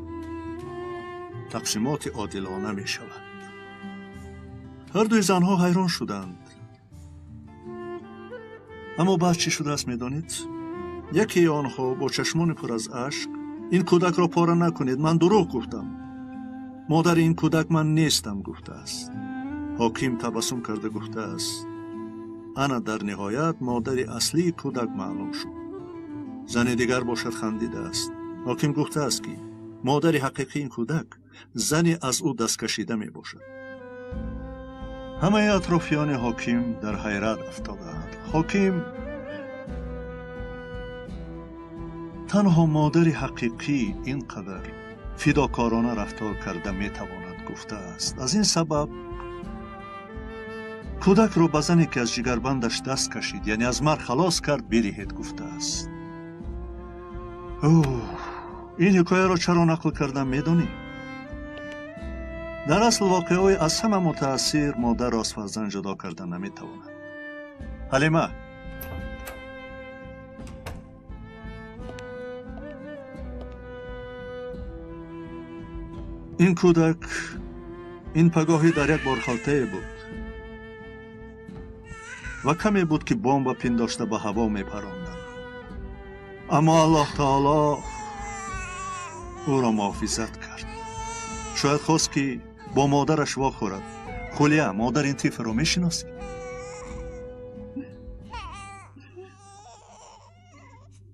[SPEAKER 7] تقسیمات عادلانه می شود. هر دوی زنها حیران شدند. اما بعد چی شده است میدانید؟ یکی آنها با چشمان پر از اشک این کودک را پاره نکنید، من دروغ گفتم، مادر این کودک من نیستم گفته است. حاکم تبسم کرده گفته است انا در نهایت مادر اصلی کودک معلوم شد. زن دیگر باشد خندیده است. حاکم گفته است که مادر حقیقی این کودک زنی از او دست کشیده می باشد. همه اطرافیان حاکم در حیرت افتادند. حاکم تنها مادر حقیقی اینقدر فداکارانه رفتار کرده می تواند گفته است. از این سبب کودک را به زنی که از جگربندش دست کشید، یعنی از مرگ خلاص کرد، بدهید گفته است. این حکایه را چرا نقل کردم میدانی؟ در اصل واقعه از همه متأثر مادر را از فرزند جدا کردن نمیتواند. حلیمه، این کودک این پگاهی در یک بارخالته بود و کمی بود که بمب پنداشته به هوا میپراندند. اما الله تعالی او را محافظت کرد. شاید خواست که با مادرش واخورد. خولیا، مادر این طفل را میشناسی؟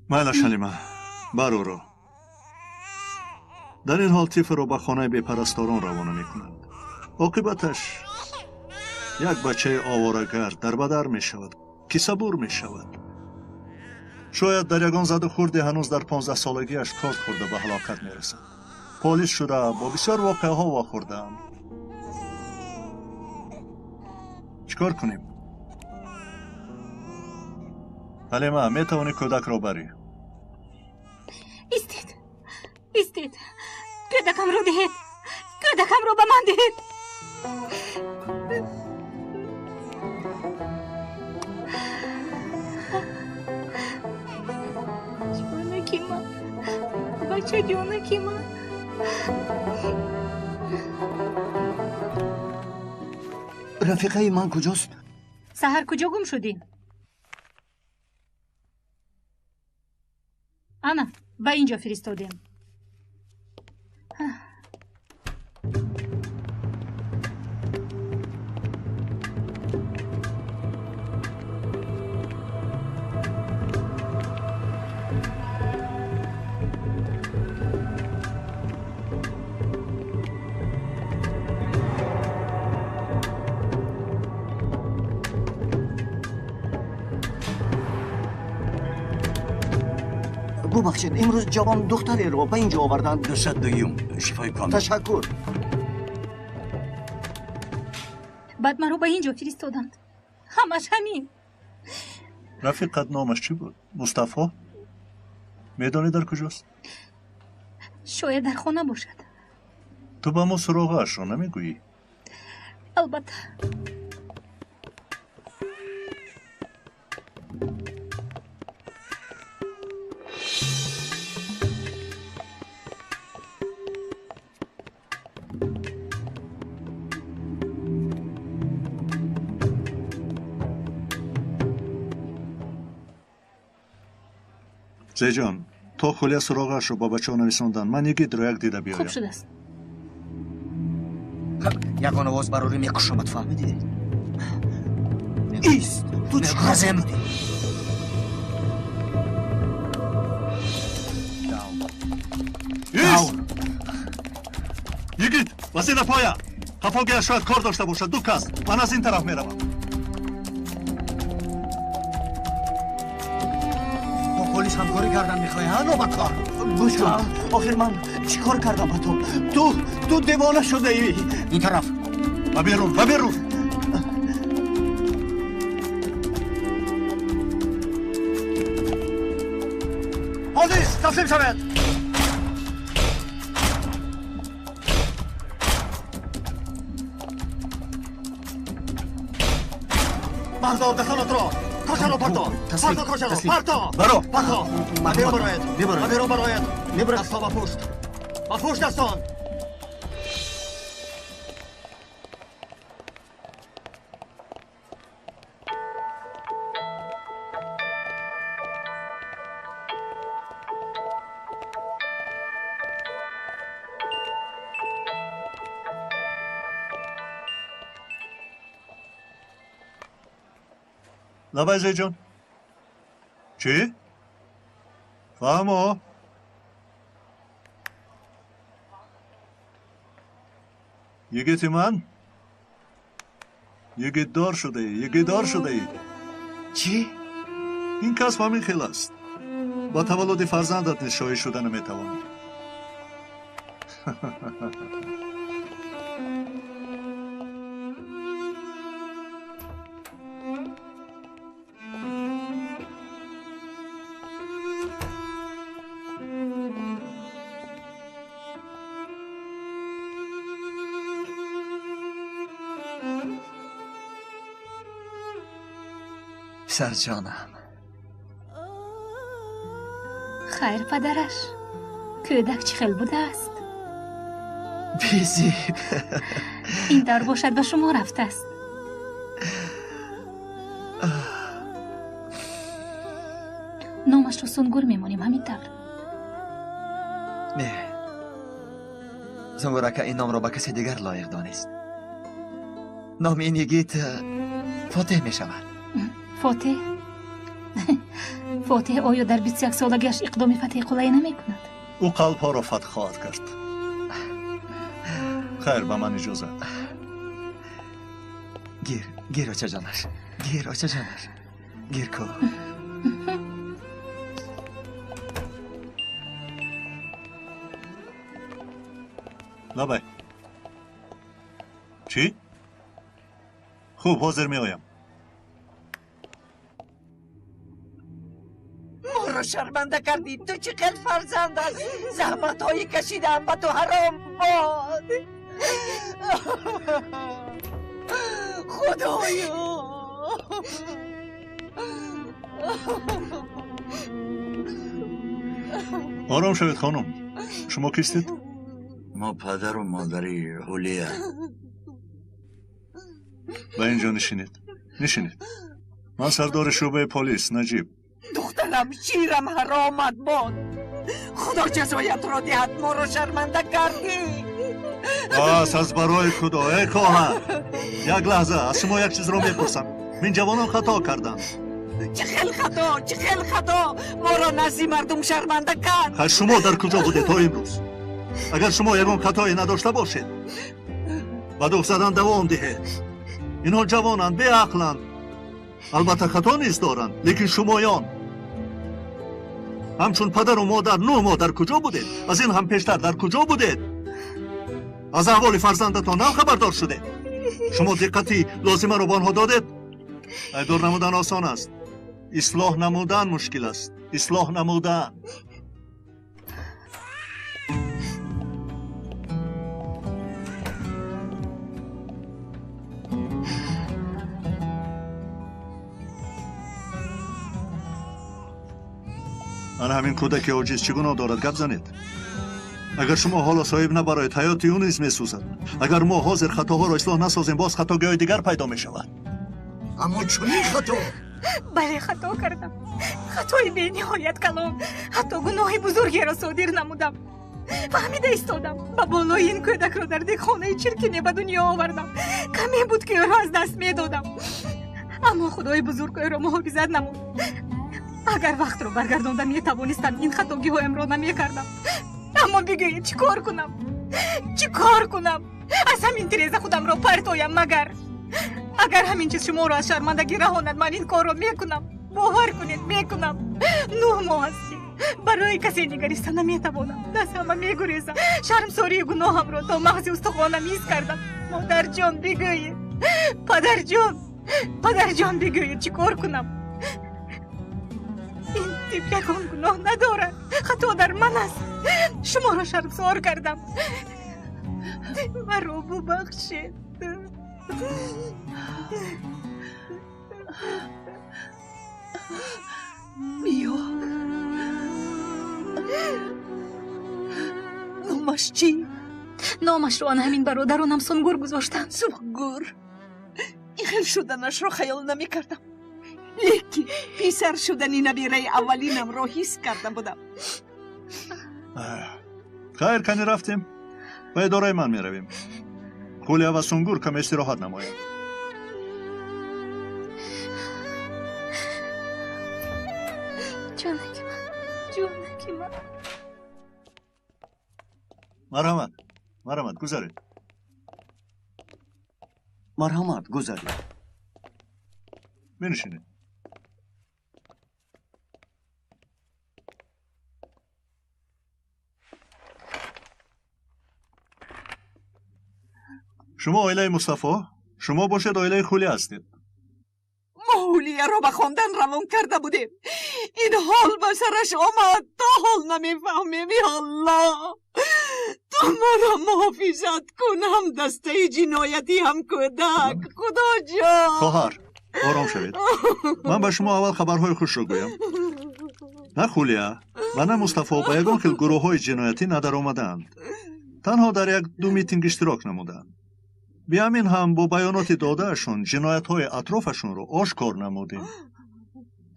[SPEAKER 7] میلش حلیمه، بر او را. در این حال طفل را به خانه بیپرستاران روانه میکنند. عاقبتش یک بچه آواره‌گر در بدر می شود که صبور می شود. شاید در یگان زد و خورده هنوز در 15 سالگیش کار خورده به هلاکت می رسد. پلیس شده با بسیار واقعه ها واخوردند. چیکار کنیم؟ حلیمه، می توانی کودک را بری؟
[SPEAKER 6] استید کودکم رو دهید، کودکم رو به من دهید. جانکی من، بچه جانکی من.
[SPEAKER 8] رفیقه من کجاست؟
[SPEAKER 6] سحر کجا گم شدین؟ انا به اینجا فرستادیم.
[SPEAKER 8] ببخشید امروز جوان دختری رو به اینجا آوردن.
[SPEAKER 2] 202 شفای کامل.
[SPEAKER 8] تشکر.
[SPEAKER 6] بعد مرا به اینجا فرستادند. همش همین.
[SPEAKER 7] رفیقت نامش چی بود؟ مصطفی؟ میدانی در کجاست؟
[SPEAKER 6] شاید در خانه باشد.
[SPEAKER 7] تو با ما سراغش رو نمیگویی؟
[SPEAKER 6] البته.
[SPEAKER 7] زیجان تو خولیا سراغش رو با بچه ها نرسوندن. من یکی درایک دیده بیایم.
[SPEAKER 6] خوب شده است.
[SPEAKER 5] یگان آواز برای میکشمت فهمیدی؟
[SPEAKER 8] ایست تو چیکار می‌کنی؟
[SPEAKER 7] ایست! یگید وسیله پایا خفاگه شاید کار داشته باشد. دو کس من از این طرف میروم.
[SPEAKER 5] پلیس همکاری کردن میخوای ها نوبتکار؟
[SPEAKER 8] گوش کن آخر من چیکار کردم با تو دیوانه شده ای.
[SPEAKER 5] این طرف
[SPEAKER 7] و بیرون و بیرون.
[SPEAKER 8] پلیس تسلیم شود. بردار دخانت را کاشانو پرتو پرتو کاشانو پرتو
[SPEAKER 7] برو
[SPEAKER 8] پرتو بیرون براید بیرون براید میبرم دستا با پشت دستان.
[SPEAKER 7] لبای زیجان چی؟ فهمو؟ یگیتی من؟ یگید دار شده ای یگید دار شده ای.
[SPEAKER 5] چی؟
[SPEAKER 7] این کس همین خیل است. با تولد فرزندت نیز شاهد شدن نمیتوانی.
[SPEAKER 1] سرجانم.
[SPEAKER 6] خیر پدرش کودک چه خیل بوده است.
[SPEAKER 1] بیزید
[SPEAKER 6] این دار باشد به شما رفته است. نامش رو سنگور میمونیم همین طور.
[SPEAKER 1] نه زنگورک این نام را به کسی دیگر لایق دانست. نام این یگیت فاتح می شود.
[SPEAKER 6] فاتح؟ فاتح آیا در 21 سالگیش اقدام فتح قلعه نمی کند؟
[SPEAKER 7] او قلب ها را فتح خواهد کرد. خیر به من اجازه.
[SPEAKER 1] گیر آچه جانش. گیر آچه جانش. گیر کو.
[SPEAKER 7] لبای چی؟ خوب حاضر می آیم.
[SPEAKER 9] ما رو شرمنده کردی. تو چه خیل فرزند است. زحمت هایی کشیدم به تو حرام باد. خدایا
[SPEAKER 7] آرام شوید خانم. شما کیستید؟
[SPEAKER 2] ما پدر و مادری هولیا.
[SPEAKER 7] با اینجا نشینید من سردار شعبه پلیس نجیب.
[SPEAKER 9] دخترم شیرم حرامت باد. خدا جزایت را دهد، ما را شرمنده کردی.
[SPEAKER 7] بس از برای خدا ای کاهن، یک لحظه از شما یک چیز را میپرسم. من جوانان خطا کردم.
[SPEAKER 9] چه خیلی خطا ما را نزدی مردم شرمنده کرد.
[SPEAKER 7] شما در کجا بوده تا امروز؟ اگر شما یگان خطایی نداشته باشید با دخ زدن دوام دهید. اینها جوانند، بی عقلند، البته خطا نیست دارند، لیکن شمایان همچون پدر و مادر 9 ماه در کجا بودید؟ از این هم پیشتر در کجا بودید؟ از احوال فرزندتان نه خبردار شده؟ شما دقتی لازمه رو به آنها دادید؟ ایدار نمودن آسان است، اصلاح نمودن مشکل است. اصلاح نمودن. آن همین کودک عاجز چه گناه دارد گپ زنید؟ اگر شما حالا صاحب نبراید حیاتی او نیز میسوزد. اگر ما حاضر خطاها را اصلاح نسازیم باز خطاگاه دیگر پیدا می شود.
[SPEAKER 2] اما چونی خطا؟
[SPEAKER 6] بله خطا کردم. خطای بی نهایت کلان. حتی گناه بزرگی را صادر نمودم. فهمیده ایستادم. با بالای این کودک را در دیگخانه چرکینی به دنیا آوردم. کمی بود که او را از دست می دادم. اما خدای بزرگ او را محافظت نمود. اگر وقت رو برگرداندم می توانستم این خطاگی هایم را نمی کردم. اما بگویید چی کار کنم؟ از همین تریزه خودم را پرتایم مگر اگر همین چیز شما را از شرمندگی رهاند من این کار را میکنم. باور کنید میکنم. 9 ماه است که برای کسی نگریستن نمیتوانم. دست همه میگریزم. شرمساری گناهم را تا مغز استخوانم ایست کردم. مادر جان بگویید. پدر جان بگویید چی کار کنم؟ این تیپ یکان گناه ندارد. خطا در من است. شما را شرمسار کردم. مرا ببخشید.
[SPEAKER 9] بیا. نامش چی؟
[SPEAKER 3] نامش رو آن همین برادرانم سنگور گذاشتن.
[SPEAKER 9] سنگور؟ این خیل شدنش را خیال نمی کردم. لیکن پیسر شدنی نبیره اولینم را حس کردم بودم.
[SPEAKER 7] خیر کنی رفتیم و اداره من می رویم. خولیا و سنگور کم استراحت نمایم.
[SPEAKER 3] جونکی من
[SPEAKER 7] مرحمت گذارید.
[SPEAKER 8] مرحمت گذارید.
[SPEAKER 7] بنشینید. شما عائله مصطفی؟ شما باشد عائله خولی هستید.
[SPEAKER 9] ما حولیه را به خواندن روان کرده بودیم. این حال به سرش آمد. تا حال نمیفهمیم. یا الله تو مرا محافظت کن. هم دسته جنایتی هم کودک. خدا جان.
[SPEAKER 7] خواهر آرام شوید. من به شما اول خبرهای خوش رو گویم. نه خولیا و نه مصطفی با یگان خیل گروه های جنایتی ندر آمدند. تنها در 1-2 میتینگ اشتراک نمودند. بی همین هم با بیانات دادهشون جنایت های اطرافشون رو آشکار نمودیم.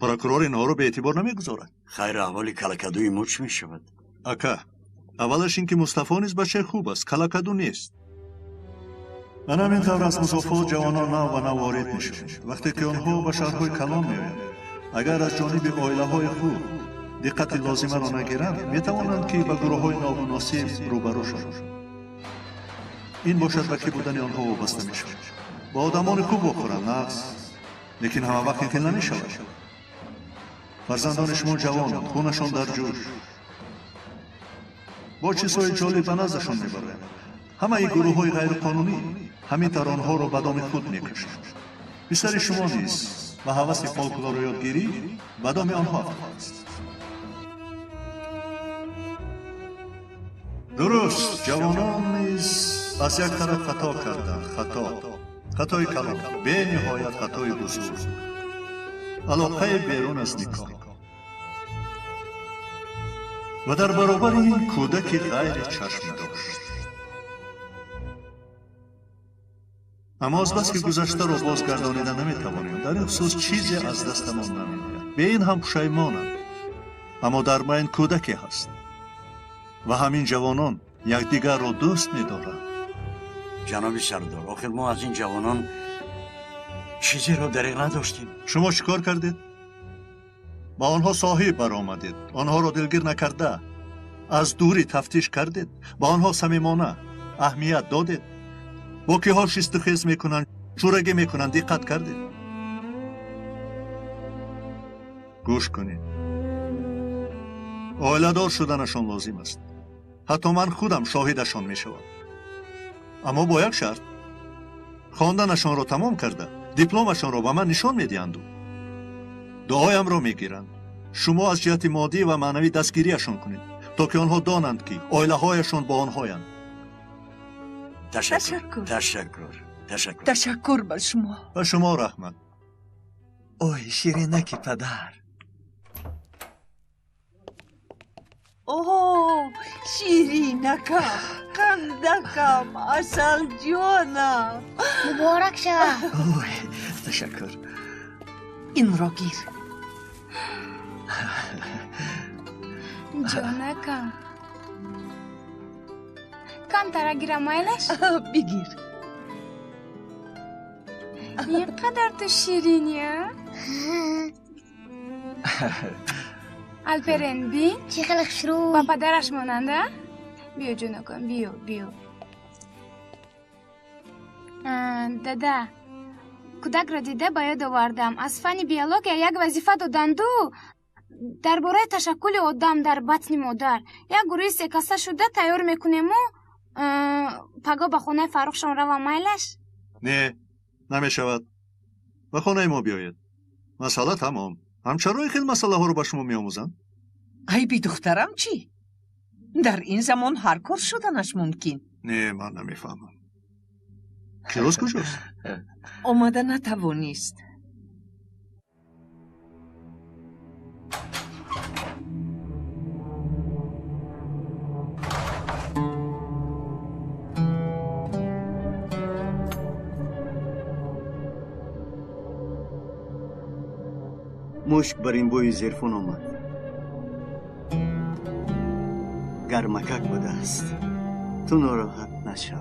[SPEAKER 7] پروکرور اینها رو به اعتبار نمیگذارد.
[SPEAKER 2] خیر احوالی کلکدوی موچ می شود.
[SPEAKER 7] اکا اولش این که مصطفی نیز بچه خوب است، کلکدو نیست. من همین طور از مسافات جوانان نو و نو وارد می شود. وقتی که آنها به شهرهای کلان می آیند اگر از جانب عائله های خوب دقت لازمه را نگیرند می توانند که به گروه های نامناسب روبرو شوند. این باشد به که بودن آنها وابسته می شود. با آدمان خوب بخورند نقص، لیکن همه وقت اینکه نمی شود. فرزندان شما جوانند، خونشان در جوش، با چیزهای جالب به نزدشان می برند. همه این گروه های غیر قانونی همین طور آنها را به دام خود می کشند. بیشتر شما نیست و هوس فولکلور یادگیری به دام آنها است. درست جوانان نیز از یک طرف خطا کردند. خطای کلان، به نهایت خطای بزرگ، علاقه بیرون از نکاح و در برابر این کودک غیر چشم داشت. اما از بس که گذشته رو بازگردانیده نمیتوانیم، در این خصوص چیزی از دستمان نمیآید. به این هم پشیمانم، اما در من کودکی هست و همین جوانان یکدیگر رو دوست می‌دارند.
[SPEAKER 2] جناب سردار، آخر ما از این جوانان چیزی رو دریغ نداشتیم.
[SPEAKER 7] شما چیکار کردید؟ با آنها صاحب برآمدید، آنها را دلگیر نکرده از دوری تفتیش کردید، با آنها صمیمانه اهمیت دادید. با کیها شست و خیز میکنند، چورگی میکنند، دقت کردید؟ گوش کنید، عائله دار شدنشان لازم است. حتی من خودم شاهدشان میشوم، اما با یک شرط: خواندنشان را تمام کرده دیپلمشان را به من نشان میدهند و دعایم را میگیرند. شما از جهت مادی و معنوی دستگیریشان کنید تا که آنها دانند که عائله هایشان با آنهایند.
[SPEAKER 9] تشکر به شما.
[SPEAKER 7] و شما رحمت.
[SPEAKER 1] اوی شیرینکی پدر.
[SPEAKER 9] اوه شیرینکم، قندکم، اصل جانم.
[SPEAKER 10] مبارک شود.
[SPEAKER 1] اوی تشکر.
[SPEAKER 9] این را گیر.
[SPEAKER 12] جانکم کم ترا گیرم ایلش
[SPEAKER 9] بگیر.
[SPEAKER 12] اینقدر تو شیرینی ها؟ الپرین بین
[SPEAKER 10] چه خیلی شروع
[SPEAKER 12] با پدرش ماننده؟ بیا جونکم، بیا دادا کودک را دیده باید آوردم. از فن بیولوژی یک وظیفه دادند و درباره تشکل آدم در بطن مادر یک گروه سکسته شده تیار میکنیم و پگاه به خونه فروخشان روم ایلش.
[SPEAKER 7] نه نمیشود. به خانه ما بیاید. مسئله تمام. همچرای خیلی مسئله ها رو به شما میآموزند.
[SPEAKER 9] ای بی دخترم چی؟ در این زمان هر کار شدنش ممکن.
[SPEAKER 7] نه من نمیفهمم. کیروز کجاست؟
[SPEAKER 9] آمده نتوانیست.
[SPEAKER 8] مشک بر این بوی زیرفون آمد. گرمکک بوده است. تو ناراحت نشو.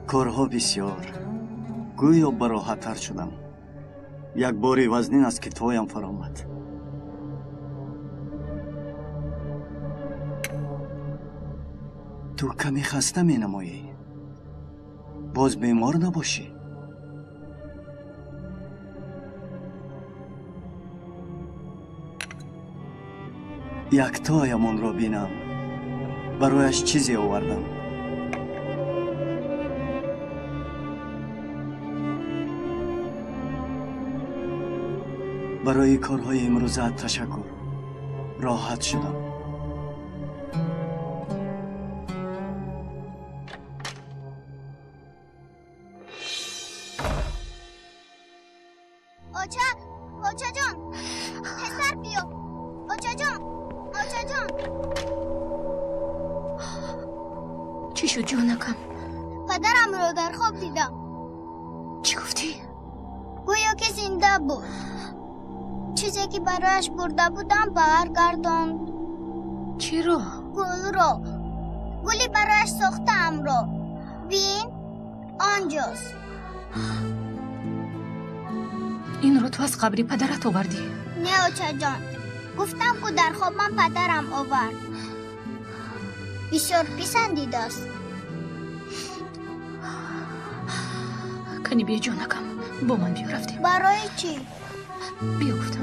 [SPEAKER 8] کارها بسیار. گویا براحت‌تر شدم. یک باری وزنین از کتفایم فرآمد. تو کمی خسته می نمایی. باز بیمار نباشی. یک تایمان را بینم. برایش چیزی آوردم. برای کارهای امروزت تشکر. راحت شدم.
[SPEAKER 10] آچا جان پسر بیا. آچا جان
[SPEAKER 3] چی شد جانکم؟
[SPEAKER 10] پدرم رو در خواب دیدم.
[SPEAKER 3] چی گفتی؟
[SPEAKER 10] گویا که زنده بود. چیزی که برایش برده بودم برگرداند.
[SPEAKER 3] چی رو؟
[SPEAKER 10] گل رو. گلی برایش ساختم رو. بین آنجاست.
[SPEAKER 3] این رو تو از قبری پدرت آوردی؟
[SPEAKER 10] نه آچا جان، گفتم که در خواب من پدرم آورد. بسیار پسندیده است.
[SPEAKER 3] کنی بیا جانکم، با من بیا رفتیم.
[SPEAKER 10] برای چی؟
[SPEAKER 3] بیا گفتم